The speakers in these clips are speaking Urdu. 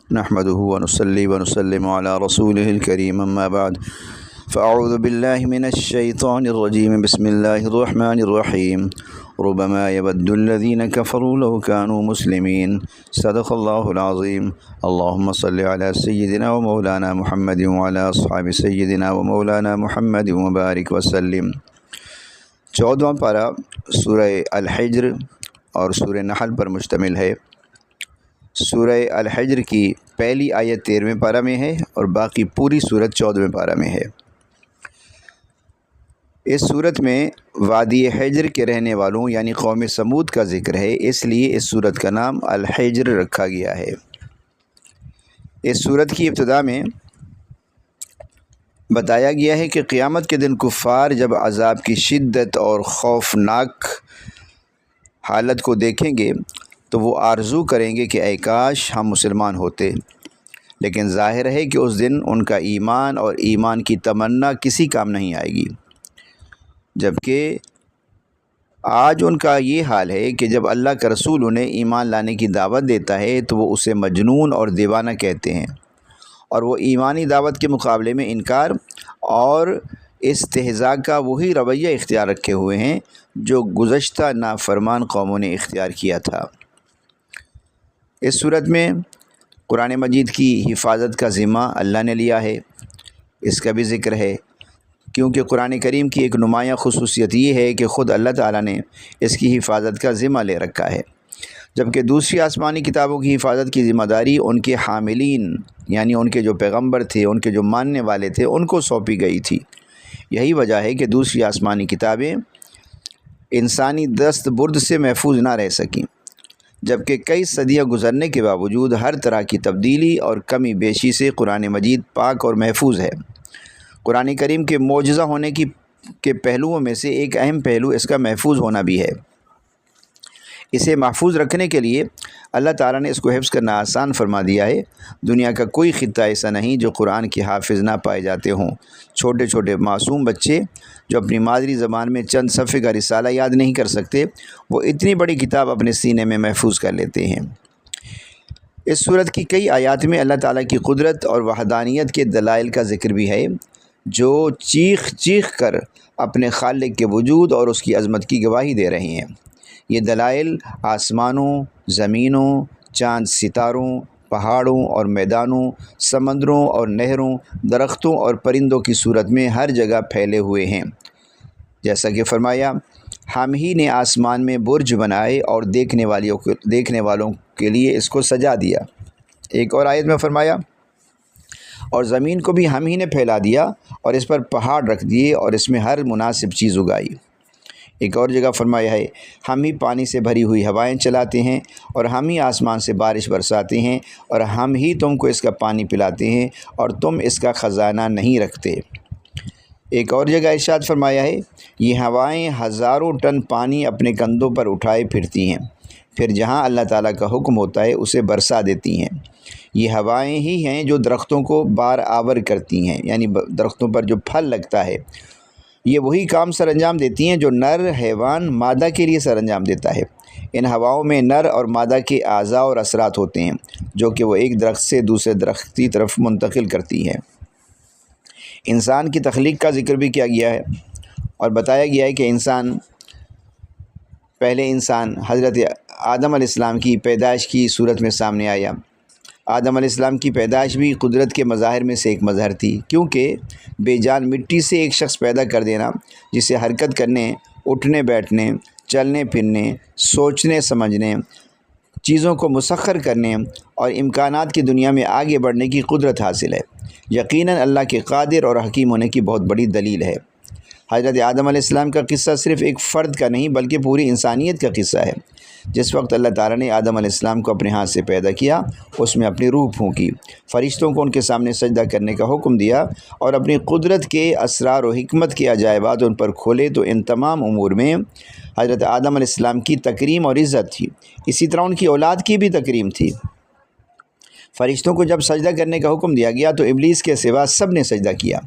نحمده ونصلي ونسلم على رسوله الكريم أما بعد فأعوذ بالله من الشيطان الرجيم بسم الله الرحمن الرحيم ربما يود الذين كفروا لو كانوا مسلمين صدق الله العظيم اللهم صل على سيدنا ومولانا محمد وعلى أصحاب سيدنا ومولانا محمد وبارك وسلم۔ 14واں پارہ سورہ الحجر اور سورہ نحل پر مشتمل ہے۔ سورہ الحجر کی پہلی آیت 13ویں پارہ میں ہے اور باقی پوری سورت 14ویں پارہ میں ہے۔ اس سورت میں وادی حجر کے رہنے والوں یعنی قوم سمود کا ذکر ہے، اس لیے اس سورت کا نام الحجر رکھا گیا ہے۔ اس سورت کی ابتدا میں بتایا گیا ہے کہ قیامت کے دن کفار جب عذاب کی شدت اور خوفناک حالت کو دیکھیں گے تو وہ آرزو کریں گے کہ اے کاش ہم مسلمان ہوتے، لیکن ظاہر ہے کہ اس دن ان کا ایمان اور ایمان کی تمنا کسی کام نہیں آئے گی، جبکہ آج ان کا یہ حال ہے کہ جب اللہ کا رسول انہیں ایمان لانے کی دعوت دیتا ہے تو وہ اسے مجنون اور دیوانہ کہتے ہیں، اور وہ ایمانی دعوت کے مقابلے میں انکار اور استہزاء کا وہی رویہ اختیار رکھے ہوئے ہیں جو گزشتہ نافرمان قوموں نے اختیار کیا تھا۔ اس صورت میں قرآن مجید کی حفاظت کا ذمہ اللہ نے لیا ہے، اس کا بھی ذکر ہے، کیونکہ قرآن کریم کی ایک نمایاں خصوصیت یہ ہے کہ خود اللہ تعالیٰ نے اس کی حفاظت کا ذمہ لے رکھا ہے، جبکہ دوسری آسمانی کتابوں کی حفاظت کی ذمہ داری ان کے حاملین یعنی ان کے جو پیغمبر تھے، ان کے جو ماننے والے تھے، ان کو سونپی گئی تھی۔ یہی وجہ ہے کہ دوسری آسمانی کتابیں انسانی دست برد سے محفوظ نہ رہ سکیں، جبکہ کئی صدیاں گزرنے کے باوجود ہر طرح کی تبدیلی اور کمی بیشی سے قرآن مجید پاک اور محفوظ ہے۔ قرآن کریم کے معجزہ ہونے کے پہلوؤں میں سے ایک اہم پہلو اس کا محفوظ ہونا بھی ہے۔ اسے محفوظ رکھنے کے لیے اللہ تعالیٰ نے اس کو حفظ کرنا آسان فرما دیا ہے۔ دنیا کا کوئی خطہ ایسا نہیں جو قرآن کے حافظ نہ پائے جاتے ہوں۔ چھوٹے چھوٹے معصوم بچے جو اپنی مادری زبان میں چند صفحے کا رسالہ یاد نہیں کر سکتے، وہ اتنی بڑی کتاب اپنے سینے میں محفوظ کر لیتے ہیں۔ اس سورت کی کئی آیات میں اللہ تعالیٰ کی قدرت اور وحدانیت کے دلائل کا ذکر بھی ہے، جو چیخ چیخ کر اپنے خالق کے وجود اور اس کی عظمت کی گواہی دے رہے ہیں۔ یہ دلائل آسمانوں، زمینوں، چاند ستاروں، پہاڑوں اور میدانوں، سمندروں اور نہروں، درختوں اور پرندوں کی صورت میں ہر جگہ پھیلے ہوئے ہیں۔ جیسا کہ فرمایا، ہم ہی نے آسمان میں برج بنائے اور دیکھنے والوں کے لیے اس کو سجا دیا۔ ایک اور آیت میں فرمایا، اور زمین کو بھی ہم ہی نے پھیلا دیا اور اس پر پہاڑ رکھ دیے اور اس میں ہر مناسب چیز اگائی۔ ایک اور جگہ فرمایا ہے، ہم ہی پانی سے بھری ہوئی ہوائیں چلاتے ہیں اور ہم ہی آسمان سے بارش برساتے ہیں اور ہم ہی تم کو اس کا پانی پلاتے ہیں اور تم اس کا خزانہ نہیں رکھتے۔ ایک اور جگہ ارشاد فرمایا ہے، یہ ہوائیں ہزاروں ٹن پانی اپنے کندھوں پر اٹھائے پھرتی ہیں، پھر جہاں اللہ تعالیٰ کا حکم ہوتا ہے اسے برسا دیتی ہیں۔ یہ ہوائیں ہی ہیں جو درختوں کو بار آور کرتی ہیں، یعنی درختوں پر جو پھل لگتا ہے، یہ وہی کام سر انجام دیتی ہیں جو نر حیوان مادہ کے لیے سر انجام دیتا ہے۔ ان ہواؤں میں نر اور مادہ کے اعضاء اور اثرات ہوتے ہیں جو کہ وہ ایک درخت سے دوسرے درخت کی طرف منتقل کرتی ہیں۔ انسان کی تخلیق کا ذکر بھی کیا گیا ہے اور بتایا گیا ہے کہ پہلے انسان حضرت آدم علیہ السلام کی پیدائش کی صورت میں سامنے آیا۔ آدم علیہ السلام کی پیدائش بھی قدرت کے مظاہر میں سے ایک مظہر تھی، کیونکہ بے جان مٹی سے ایک شخص پیدا کر دینا جسے حرکت کرنے، اٹھنے بیٹھنے، چلنے پھرنے، سوچنے سمجھنے، چیزوں کو مسخر کرنے اور امکانات کی دنیا میں آگے بڑھنے کی قدرت حاصل ہے، یقیناً اللہ کے قادر اور حکیم ہونے کی بہت بڑی دلیل ہے۔ حضرت آدم علیہ السلام کا قصہ صرف ایک فرد کا نہیں بلکہ پوری انسانیت کا قصہ ہے۔ جس وقت اللہ تعالیٰ نے آدم علیہ السلام کو اپنے ہاتھ سے پیدا کیا، اس میں اپنی روح پھونکی، فرشتوں کو ان کے سامنے سجدہ کرنے کا حکم دیا اور اپنی قدرت کے اسرار و حکمت کے عجائبات ان پر کھولے، تو ان تمام امور میں حضرت آدم علیہ السلام کی تکریم اور عزت تھی۔ اسی طرح ان کی اولاد کی بھی تکریم تھی۔ فرشتوں کو جب سجدہ کرنے کا حکم دیا گیا تو ابلیس کے سوا سب نے سجدہ کیا۔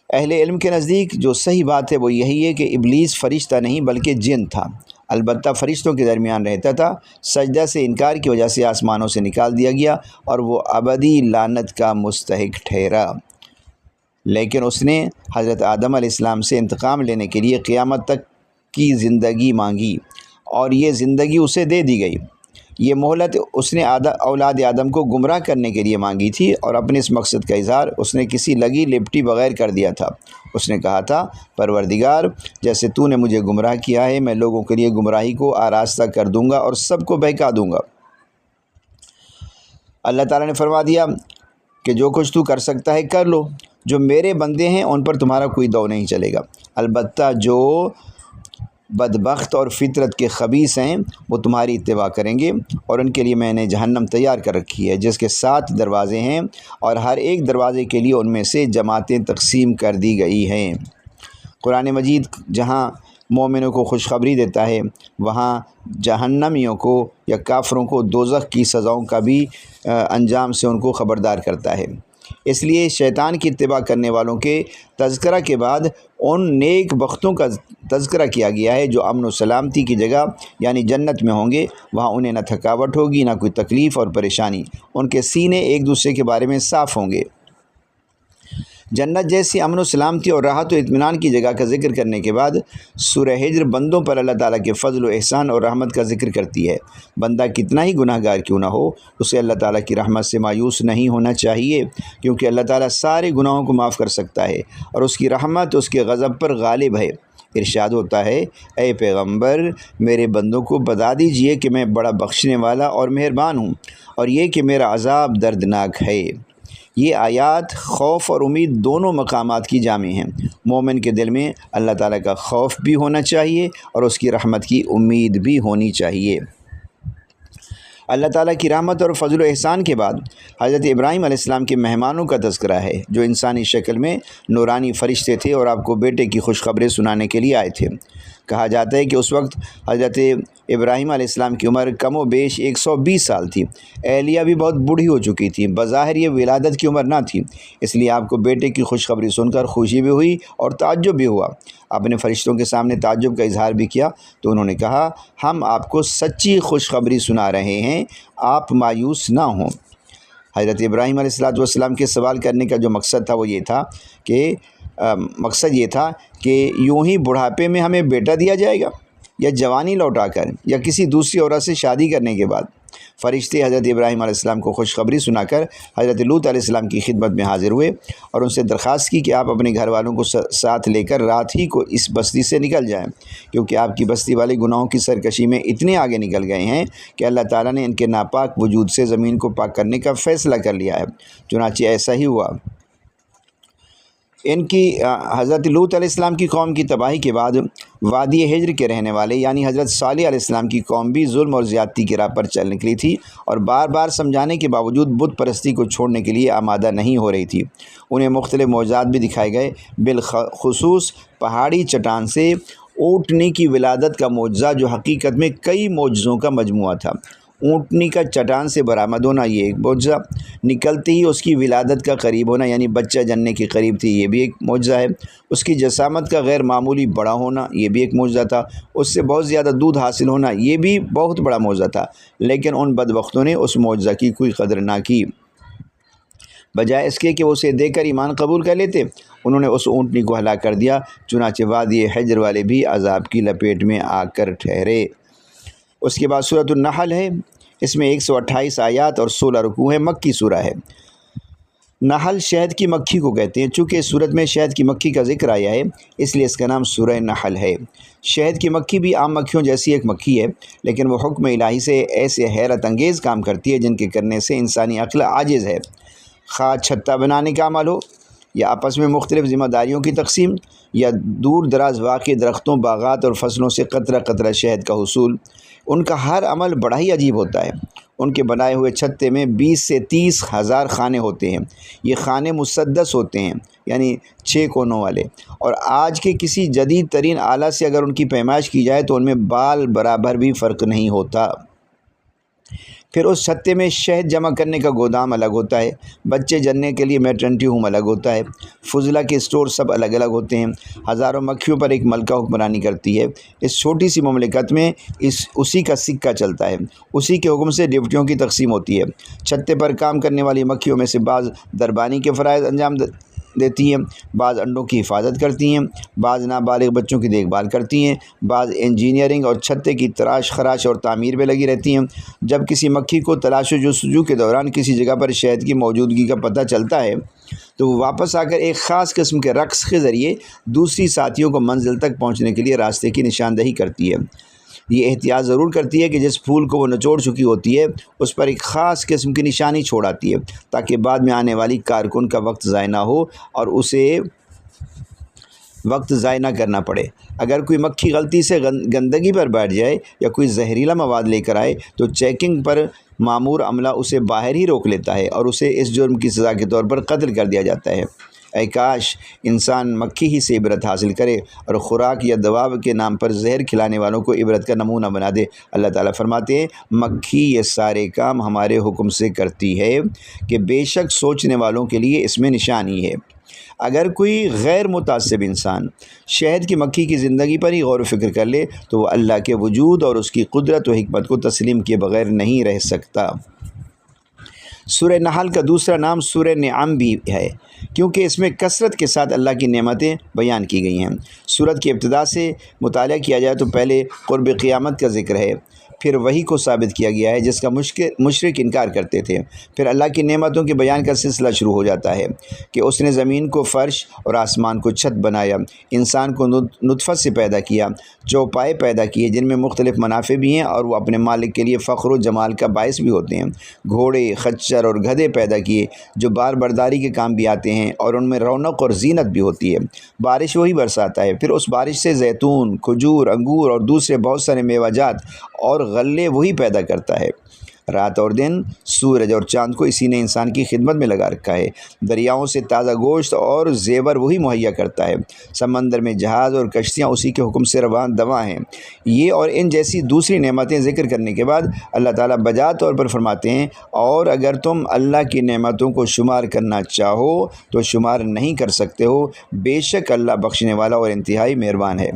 اہل علم کے نزدیک جو صحیح بات ہے وہ یہی ہے کہ ابلیس فرشتہ نہیں بلکہ جن تھا، البتہ فرشتوں کے درمیان رہتا تھا، سجدہ سے انکار کی وجہ سے آسمانوں سے نکال دیا گیا اور وہ ابدی لعنت کا مستحق ٹھہرا۔ لیکن اس نے حضرت آدم علیہ السلام سے انتقام لینے کے لیے قیامت تک کی زندگی مانگی اور یہ زندگی اسے دے دی گئی۔ یہ مہلت اس نے اولاد آدم کو گمراہ کرنے کے لیے مانگی تھی اور اپنے اس مقصد کا اظہار اس نے کسی لگی لپٹی بغیر کر دیا تھا۔ اس نے کہا تھا، پروردگار، جیسے تو نے مجھے گمراہ کیا ہے میں لوگوں کے لیے گمراہی کو آراستہ کر دوں گا اور سب کو بہکا دوں گا۔ اللہ تعالیٰ نے فرما دیا کہ جو کچھ تو کر سکتا ہے کر لو، جو میرے بندے ہیں ان پر تمہارا کوئی دو نہیں چلے گا، البتہ جو بدبخت اور فطرت کے خبیث ہیں وہ تمہاری اتباع کریں گے، اور ان کے لیے میں نے جہنم تیار کر رکھی ہے جس کے 7 دروازے ہیں اور ہر ایک دروازے کے لیے ان میں سے جماعتیں تقسیم کر دی گئی ہیں۔ قرآن مجید جہاں مومنوں کو خوشخبری دیتا ہے وہاں جہنمیوں کو یا کافروں کو دوزخ کی سزاؤں کا بھی انجام سے ان کو خبردار کرتا ہے۔ اس لیے شیطان کی اتباع کرنے والوں کے تذکرہ کے بعد ان نیک بختوں کا تذکرہ کیا گیا ہے جو امن و سلامتی کی جگہ یعنی جنت میں ہوں گے۔ وہاں انہیں نہ تھکاوٹ ہوگی نہ کوئی تکلیف اور پریشانی، ان کے سینے ایک دوسرے کے بارے میں صاف ہوں گے۔ جنت جیسی امن و سلامتی اور راحت و اطمینان کی جگہ کا ذکر کرنے کے بعد سورہ ہجر بندوں پر اللہ تعالیٰ کے فضل و احسان اور رحمت کا ذکر کرتی ہے۔ بندہ کتنا ہی گناہ گار کیوں نہ ہو اسے اللہ تعالیٰ کی رحمت سے مایوس نہیں ہونا چاہیے، کیونکہ اللہ تعالیٰ سارے گناہوں کو معاف کر سکتا ہے اور اس کی رحمت اس کے غضب پر غالب ہے۔ ارشاد ہوتا ہے، اے پیغمبر میرے بندوں کو بتا دیجئے کہ میں بڑا بخشنے والا اور مہربان ہوں، اور یہ کہ میرا عذاب دردناک ہے۔ یہ آیات خوف اور امید دونوں مقامات کی جامع ہیں۔ مومن کے دل میں اللہ تعالیٰ کا خوف بھی ہونا چاہیے اور اس کی رحمت کی امید بھی ہونی چاہیے۔ اللہ تعالیٰ کی رحمت اور فضل و احسان کے بعد حضرت ابراہیم علیہ السلام کے مہمانوں کا تذکرہ ہے جو انسانی شکل میں نورانی فرشتے تھے اور آپ کو بیٹے کی خوشخبری سنانے کے لیے آئے تھے۔ کہا جاتا ہے کہ اس وقت حضرت ابراہیم علیہ السلام کی عمر کم و بیش 120 سال تھی۔ اہلیہ بھی بہت بوڑھی ہو چکی تھی، بظاہر یہ ولادت کی عمر نہ تھی، اس لیے آپ کو بیٹے کی خوشخبری سن کر خوشی بھی ہوئی اور تعجب بھی ہوا۔ آپ نے فرشتوں کے سامنے تعجب کا اظہار بھی کیا تو انہوں نے کہا، ہم آپ کو سچی خوشخبری سنا رہے ہیں، آپ مایوس نہ ہوں۔ حضرت ابراہیم علیہ السلام کے سوال کرنے کا جو مقصد تھا وہ یہ تھا کہ یوں ہی بڑھاپے میں ہمیں بیٹا دیا جائے گا یا جوانی لوٹا کر یا کسی دوسری عورت سے شادی کرنے کے بعد۔ فرشتے حضرت ابراہیم علیہ السلام کو خوشخبری سنا کر حضرت لوط علیہ السلام کی خدمت میں حاضر ہوئے اور ان سے درخواست کی کہ آپ اپنے گھر والوں کو ساتھ لے کر رات ہی کو اس بستی سے نکل جائیں، کیونکہ آپ کی بستی والے گناہوں کی سرکشی میں اتنے آگے نکل گئے ہیں کہ اللہ تعالیٰ نے ان کے ناپاک وجود سے زمین کو پاک کرنے کا فیصلہ کر لیا ہے۔ چنانچہ ایسا ہی ہوا۔ ان کی حضرت لوط علیہ السلام کی قوم کی تباہی کے بعد وادی ہجر کے رہنے والے یعنی حضرت صالح علیہ السلام کی قوم بھی ظلم اور زیادتی کی راہ پر چل نکلی تھی اور بار بار سمجھانے کے باوجود بت پرستی کو چھوڑنے کے لیے آمادہ نہیں ہو رہی تھی۔ انہیں مختلف معجزات بھی دکھائے گئے، بالخصوص پہاڑی چٹان سے اونٹنی کی ولادت کا معجزہ جو حقیقت میں کئی معجزوں کا مجموعہ تھا۔ اونٹنی کا چٹان سے برآمد ہونا یہ ایک معجزہ، نکلتے ہی اس کی ولادت کا قریب ہونا یعنی بچہ جننے کے قریب تھی یہ بھی ایک معجزہ ہے، اس کی جسامت کا غیر معمولی بڑا ہونا یہ بھی ایک معجزہ تھا، اس سے بہت زیادہ دودھ حاصل ہونا یہ بھی بہت بڑا معجزہ تھا، لیکن ان بدبختوں نے اس معجزہ کی کوئی قدر نہ کی۔ بجائے اس کے کہ وہ اسے دیکھ کر ایمان قبول کر لیتے، انہوں نے اس اونٹنی کو ہلاک کر دیا۔ چنانچہ وادی حجر والے بھی عذاب کی لپیٹ میں آ کر ٹھہرے۔ اس کے بعد سورۃ النحل ہے، اس میں 128 آیات اور 16 رکوع ہے، مکی سورہ ہے۔ نحل شہد کی مکھی کو کہتے ہیں، چونکہ اس سورت میں شہد کی مکھی کا ذکر آیا ہے اس لیے اس کا نام سورہ نحل ہے۔ شہد کی مکھی بھی عام مکھیوں جیسی ایک مکھی ہے، لیکن وہ حکم الہی سے ایسے حیرت انگیز کام کرتی ہے جن کے کرنے سے انسانی عقل عاجز ہے۔ خواہ چھتا بنانے کا عمل ہو یا آپس میں مختلف ذمہ داریوں کی تقسیم یا دور دراز واقع درختوں، باغات اور فصلوں سے قطرہ قطرہ شہد کا حصول، ان کا ہر عمل بڑا ہی عجیب ہوتا ہے۔ ان کے بنائے ہوئے چھتے میں 20 سے 30 ہزار خانے ہوتے ہیں۔ یہ خانے مسدس ہوتے ہیں یعنی 6 کونوں والے، اور آج کے کسی جدید ترین آلہ سے اگر ان کی پیمائش کی جائے تو ان میں بال برابر بھی فرق نہیں ہوتا۔ پھر اس چھتے میں شہد جمع کرنے کا گودام الگ ہوتا ہے، بچے جننے کے لیے میٹرنٹی ہوم الگ ہوتا ہے، فضلہ کے اسٹور سب الگ الگ ہوتے ہیں۔ ہزاروں مکھیوں پر ایک ملکہ حکمرانی کرتی ہے۔ اس چھوٹی سی مملکت میں اسی کا سکہ چلتا ہے، اسی کے حکم سے ڈیوٹیوں کی تقسیم ہوتی ہے۔ چھتے پر کام کرنے والی مکھیوں میں سے بعض دربانی کے فرائض انجام دیتی ہیں، بعض انڈوں کی حفاظت کرتی ہیں، بعض نابالغ بچوں کی دیکھ بھال کرتی ہیں، بعض انجینئرنگ اور چھتے کی تراش خراش اور تعمیر میں لگی رہتی ہیں۔ جب کسی مکھی کو تلاش و جستجو کے دوران کسی جگہ پر شہد کی موجودگی کا پتہ چلتا ہے تو وہ واپس آ کر ایک خاص قسم کے رقص کے ذریعے دوسری ساتھیوں کو منزل تک پہنچنے کے لیے راستے کی نشاندہی کرتی ہے۔ یہ احتیاط ضرور کرتی ہے کہ جس پھول کو وہ نچوڑ چکی ہوتی ہے اس پر ایک خاص قسم کی نشانی چھوڑ آتی ہے، تاکہ بعد میں آنے والی کارکن کا وقت ضائع نہ ہو اور اسے وقت ضائع نہ کرنا پڑے۔ اگر کوئی مکھی غلطی سے گندگی پر بیٹھ جائے یا کوئی زہریلا مواد لے کر آئے تو چیکنگ پر مامور عملہ اسے باہر ہی روک لیتا ہے اور اسے اس جرم کی سزا کے طور پر قتل کر دیا جاتا ہے۔ اے کاش انسان مکھی ہی سے عبرت حاصل کرے اور خوراک یا دوا کے نام پر زہر کھلانے والوں کو عبرت کا نمونہ بنا دے۔ اللہ تعالیٰ فرماتے ہیں مکھی یہ سارے کام ہمارے حکم سے کرتی ہے کہ بے شک سوچنے والوں کے لیے اس میں نشانی ہے۔ اگر کوئی غیر متعصب انسان شہد کی مکھی کی زندگی پر ہی غور و فکر کر لے تو وہ اللہ کے وجود اور اس کی قدرت و حکمت کو تسلیم کیے بغیر نہیں رہ سکتا۔ سورہ نحل کا دوسرا نام سورہ نعم بھی ہے کیونکہ اس میں کثرت کے ساتھ اللہ کی نعمتیں بیان کی گئی ہیں۔ سورت کی ابتدا سے مطالعہ کیا جائے تو پہلے قرب قیامت کا ذکر ہے، پھر وہی کو ثابت کیا گیا ہے جس کا مشرک انکار کرتے تھے، پھر اللہ کی نعمتوں کے بیان کا سلسلہ شروع ہو جاتا ہے کہ اس نے زمین کو فرش اور آسمان کو چھت بنایا، انسان کو نطفت سے پیدا کیا، چوپائے پیدا کیے جن میں مختلف منافع بھی ہیں اور وہ اپنے مالک کے لیے فخر و جمال کا باعث بھی ہوتے ہیں، گھوڑے، خچر اور گدھے پیدا کیے جو بار برداری کے کام بھی آتے ہیں اور ان میں رونق اور زینت بھی ہوتی ہے، بارش وہی برساتا ہے، پھر اس بارش سے زیتون، کھجور، انگور اور دوسرے بہت سارے میوہ جات اور غلے وہی پیدا کرتا ہے۔ رات اور دن، سورج اور چاند کو اسی نے انسان کی خدمت میں لگا رکھا ہے، دریاؤں سے تازہ گوشت اور زیور وہی مہیا کرتا ہے، سمندر میں جہاز اور کشتیاں اسی کے حکم سے رواں دواں ہیں۔ یہ اور ان جیسی دوسری نعمتیں ذکر کرنے کے بعد اللہ تعالیٰ بجا طور پر فرماتے ہیں اور اگر تم اللہ کی نعمتوں کو شمار کرنا چاہو تو شمار نہیں کر سکتے ہو، بے شک اللہ بخشنے والا اور انتہائی مہربان ہے۔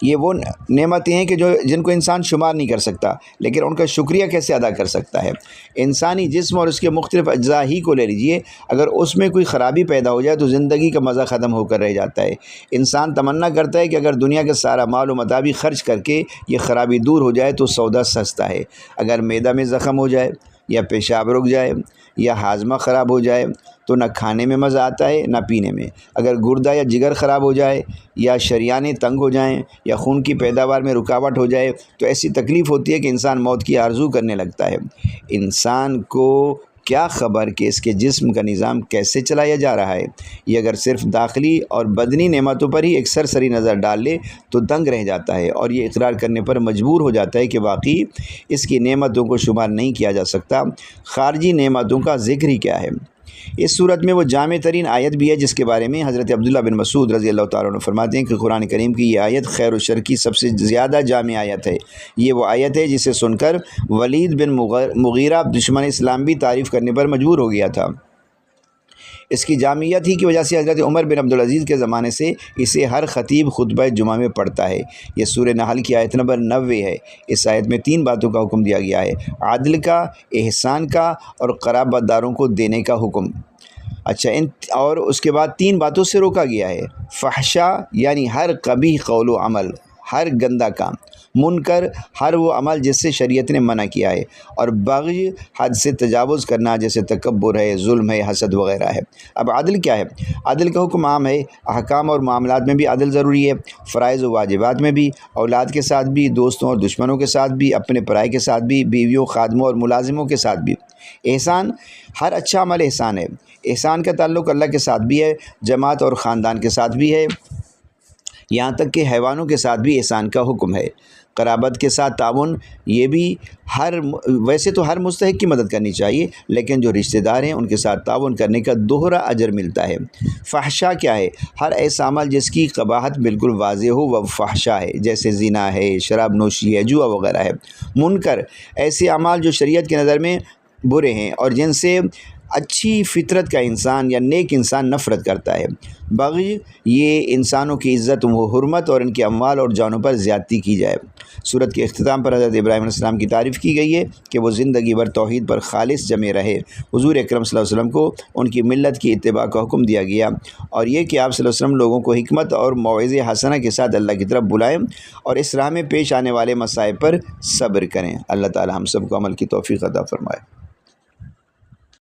یہ وہ نعمتیں ہیں کہ جن کو انسان شمار نہیں کر سکتا، لیکن ان کا شکریہ کیسے ادا کر سکتا ہے؟ انسانی جسم اور اس کے مختلف اجزاء ہی کو لے لیجئے، اگر اس میں کوئی خرابی پیدا ہو جائے تو زندگی کا مزہ ختم ہو کر رہ جاتا ہے۔ انسان تمنا کرتا ہے کہ اگر دنیا کا سارا مال و متاع بھی خرچ کر کے یہ خرابی دور ہو جائے تو سودا سستا ہے۔ اگر معدہ میں زخم ہو جائے یا پیشاب رک جائے یا ہاضمہ خراب ہو جائے تو نہ کھانے میں مزہ آتا ہے نہ پینے میں۔ اگر گردہ یا جگر خراب ہو جائے یا شریانیں تنگ ہو جائیں یا خون کی پیداوار میں رکاوٹ ہو جائے تو ایسی تکلیف ہوتی ہے کہ انسان موت کی آرزو کرنے لگتا ہے۔ انسان کو کیا خبر کہ اس کے جسم کا نظام کیسے چلایا جا رہا ہے؟ یہ اگر صرف داخلی اور بدنی نعمتوں پر ہی ایک سرسری نظر ڈال لے تو دنگ رہ جاتا ہے اور یہ اقرار کرنے پر مجبور ہو جاتا ہے کہ واقعی اس کی نعمتوں کو شمار نہیں کیا جا سکتا۔ خارجی نعمتوں کا ذکر ہی کیا ہے؟ اس صورت میں وہ جامع ترین آیت بھی ہے جس کے بارے میں حضرت عبداللہ بن مسعود رضی اللہ تعالیٰ عنہ فرماتے ہیں کہ قرآن کریم کی یہ آیت خیر و شر کی سب سے زیادہ جامع آیت ہے۔ یہ وہ آیت ہے جسے سن کر ولید بن مغیرہ دشمن اسلام بھی تعریف کرنے پر مجبور ہو گیا تھا۔ اس کی جامعیت ہی کی وجہ سے حضرت عمر بن عبدالعزیز کے زمانے سے اسے ہر خطیب خطبہ جمعہ میں پڑھتا ہے۔ یہ سورہ نحل کی آیت نمبر 90 ہے۔ اس آیت میں 3 باتوں کا حکم دیا گیا ہے: عدل کا، احسان کا اور قرابت داروں کو دینے کا حکم۔ اور اس کے بعد 3 باتوں سے روکا گیا ہے: فحشا یعنی ہر قبیح قول و عمل، ہر گندا کام، منکر ہر وہ عمل جس سے شریعت نے منع کیا ہے، اور بغی حد سے تجاوز کرنا جیسے تکبر ہے، ظلم ہے، حسد وغیرہ ہے۔ اب عدل کیا ہے؟ عدل کا حکم عام ہے، احکام اور معاملات میں بھی عدل ضروری ہے، فرائض و واجبات میں بھی، اولاد کے ساتھ بھی، دوستوں اور دشمنوں کے ساتھ بھی، اپنے پرائے کے ساتھ بھی، بیویوں، خادموں اور ملازموں کے ساتھ بھی۔ احسان، ہر اچھا عمل احسان ہے۔ احسان کا تعلق اللہ کے ساتھ بھی ہے، جماعت اور خاندان کے ساتھ بھی ہے، یہاں تک کہ حیوانوں کے ساتھ بھی احسان کا حکم ہے۔ قرابت کے ساتھ تعاون یہ بھی ویسے تو ہر مستحق کی مدد کرنی چاہیے، لیکن جو رشتہ دار ہیں ان کے ساتھ تعاون کرنے کا دوہرا اجر ملتا ہے۔ فحشا کیا ہے؟ ہر ایسا عمل جس کی قباحت بالکل واضح ہو وہ فحشا ہے، جیسے زنا ہے، شراب نوشی ہے، جوا وغیرہ ہے۔ منکر ایسے اعمال جو شریعت کی نظر میں برے ہیں اور جن سے اچھی فطرت کا انسان یا نیک انسان نفرت کرتا ہے۔ بغی یہ انسانوں کی عزت و حرمت اور ان کے اموال اور جانوں پر زیادتی کی جائے۔ سورت کے اختتام پر حضرت ابراہیم علیہ السلام کی تعریف کی گئی ہے کہ وہ زندگی بھر توحید پر خالص جمے رہے۔ حضور اکرم صلی اللہ علیہ وسلم کو ان کی ملت کی اتباع کا حکم دیا گیا، اور یہ کہ آپ صلی اللہ علیہ وسلم لوگوں کو حکمت اور موعظہ حسنہ کے ساتھ اللہ کی طرف بلائیں اور اس راہ میں پیش آنے والے مصائب پر صبر کریں۔ اللہ تعالی ہم سب کو عمل کی توفیق عطا فرمائے۔